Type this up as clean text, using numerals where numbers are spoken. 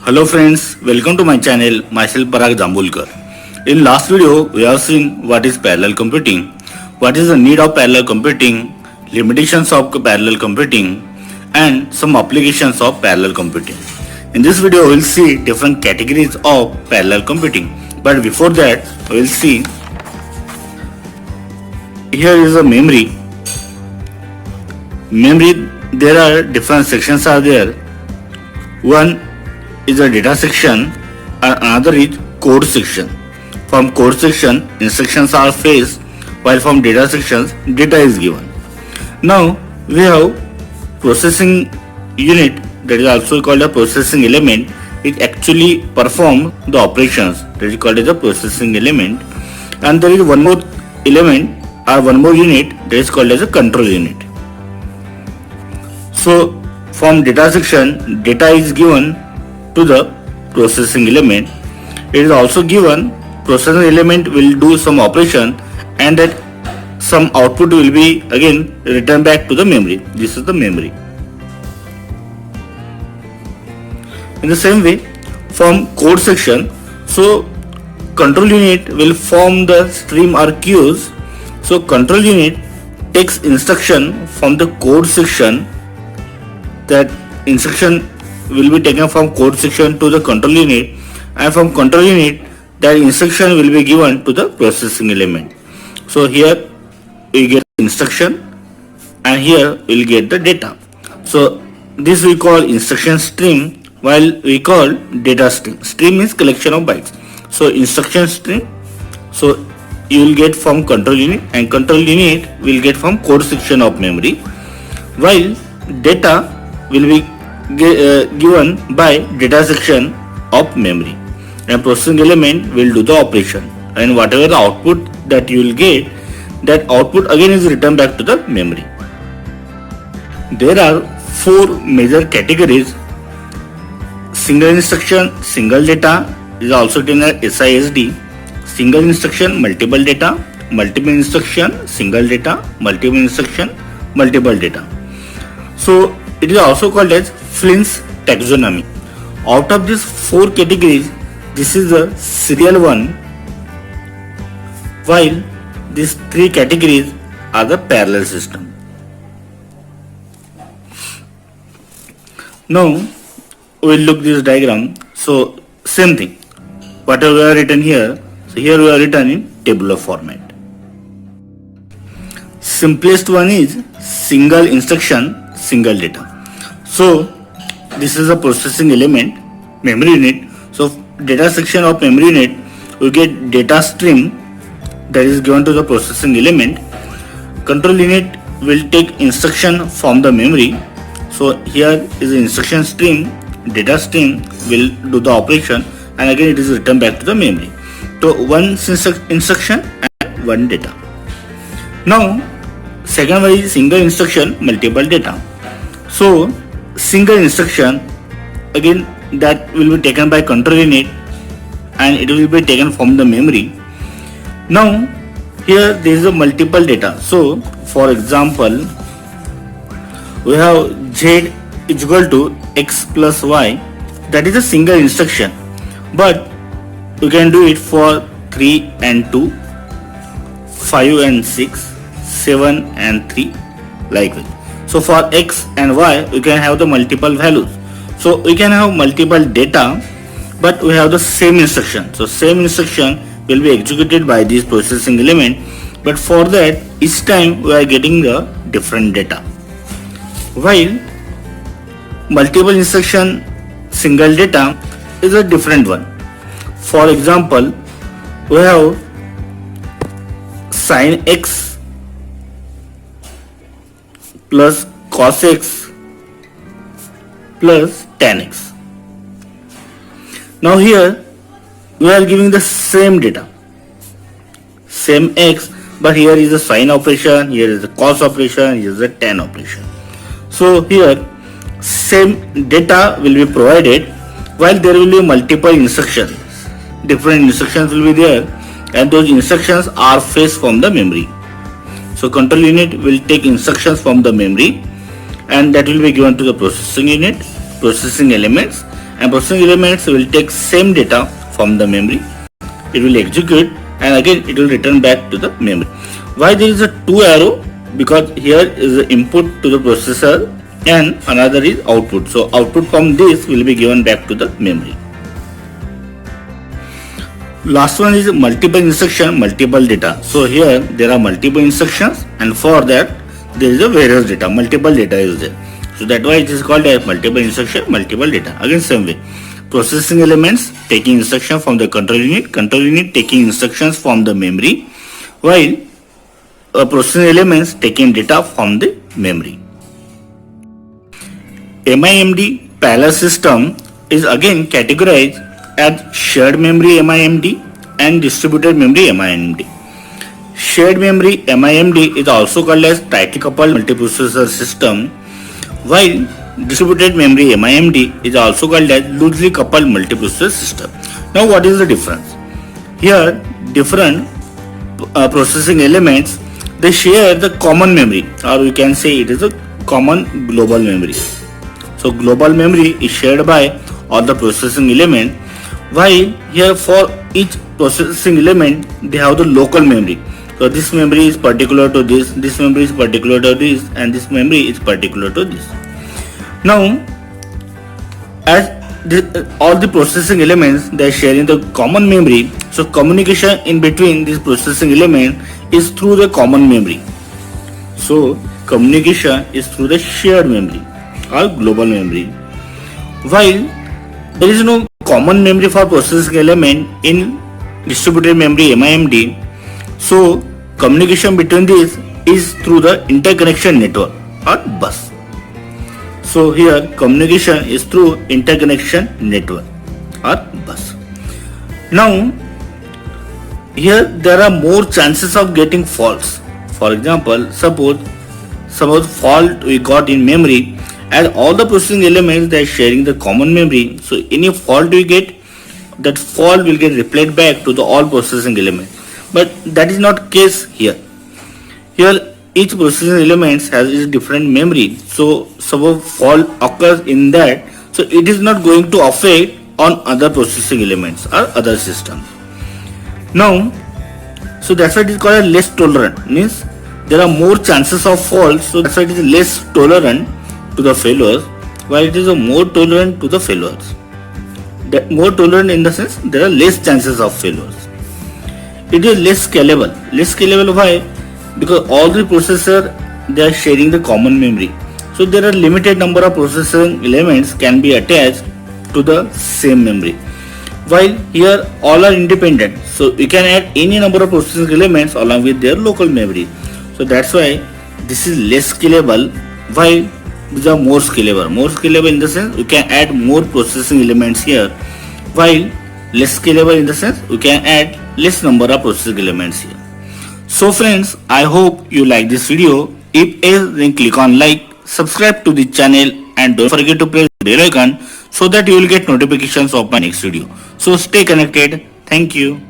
Hello friends, welcome to my channel, myself Parag Jambulkar. In last video, we have seen what is parallel computing, what is the need of parallel computing, limitations of parallel computing, and some applications of parallel computing. In this video, we will see different categories of parallel computing. But before that, we will see here is a memory. Memory, there are different sections are there. One is a data section and another is code section. From code section, instructions are fetched, while from data sections, data is given. Now we have processing unit, that is also called a processing element. It actually performs the operations, that is called as a processing element. And there is one more element or one more unit, that is called as a control unit. So from data section, data is given to the processing element. It is also given processing element will do some operation and that some output will be again returned back to the memory. This is the memory. In the same way, from code section, so control unit will form the stream or queues. So control unit takes instruction from the code section. That instruction will be taken from code section to the control unit, and from control unit that instruction will be given to the processing element. So here we get instruction and here we will get the data. So this we call instruction stream, while we call data stream. Stream is collection of bytes. So instruction stream, so you will get from control unit, and control unit will get from code section of memory, while data will be given by data section of memory, and processing element will do the operation, and whatever the output that you will get, that output again is returned back to the memory. There are four major categories. Single instruction, single data is also written as SISD. Single instruction, multiple data, multiple instruction, single data, multiple instruction, multiple data. So it is also called as Flynn's Taxonomy. Out of these four categories, this is the serial one, while these three categories are the parallel system. Now we will look this diagram. So same thing, whatever we have written here, so here we have written in tabular format. Simplest one is single instruction, single data. So this is a processing element, memory unit. So data section of memory unit, we get data stream that is given to the processing element. Control unit will take instruction from the memory. So here is the instruction stream, data stream will do the operation, and again it is returned back to the memory. So one instruction and one data. Now second one is single instruction, multiple data. So single instruction, again that will be taken by control unit and it will be taken from the memory. Now here there is a multiple data. So for example, we have z is equal to x plus y, that is a single instruction, but you can do it for 3 and 2, 5 and 6, 7 and 3, like that. So for x and y, we can have the multiple values. So we can have multiple data, but we have the same instruction. So same instruction will be executed by this processing element, but for that each time we are getting the different data. While multiple instruction, single data is a different one. For example, we have sin x plus cos x plus tan x. Now here we are giving the same data, same x, but here is the sine operation, here is the cos operation, here is the tan operation. So here same data will be provided, while there will be multiple instructions. Different instructions will be there, and those instructions are fetched from the memory. So control unit will take instructions from the memory, and that will be given to the processing unit, processing elements, and processing elements will take same data from the memory. It will execute and again it will return back to the memory. Why there is a 2 arrow? Because here is the input to the processor and another is output. So output from this will be given back to the memory. Last one is multiple instruction, multiple data. So here there are multiple instructions and for that there is a various data, multiple data is there. So that's why it is called as multiple instruction, multiple data. Again same way. Processing elements taking instruction from the control unit taking instructions from the memory, while processing elements taking data from the memory. MIMD parallel system is again categorized as shared memory MIMD and distributed memory MIMD. Shared memory MIMD is also called as tightly coupled multiprocessor system, while distributed memory MIMD is also called as loosely coupled multiprocessor system. Now what is the difference? Here different processing elements, they share the common memory, or we can say it is a common global memory. So global memory is shared by all the processing element, while here for each processing element they have the local memory. So this memory is particular to this memory is particular to this, and this memory is particular to this. Now as all the processing elements they are sharing the common memory, so communication in between this processing element is through the common memory. So communication is through the shared memory or global memory, while there is no common memory for processing element in distributed memory MIMD. So communication between these is through the interconnection network or bus. So here communication is through interconnection network or bus. Now here there are more chances of getting faults. For example, suppose fault we got in memory, as all the processing elements they are sharing the common memory, so any fault we get, that fault will get replayed back to the all processing elements. But that is not case here. Here each processing elements has its different memory, so suppose fault occurs in that, so it is not going to affect on other processing elements or other systems. Now so that's why it is called a less tolerant, means there are more chances of faults, so that's why it is less tolerant to the failures, while it is a more tolerant to the failures. That more tolerant in the sense there are less chances of failures. It is less scalable. Less scalable why? Because all the processor they are sharing the common memory. So there are limited number of processing elements can be attached to the same memory. While here all are independent, so you can add any number of processing elements along with their local memory. So that's why this is less scalable, while these are more scalable. More scalable in the sense you can add more processing elements here, while less scalable in the sense you can add less number of processing elements here. So friends, I hope you like this video. If yes, then click on like, subscribe to the channel and don't forget to press the bell icon so that you will get notifications of my next video. So stay connected. Thank you.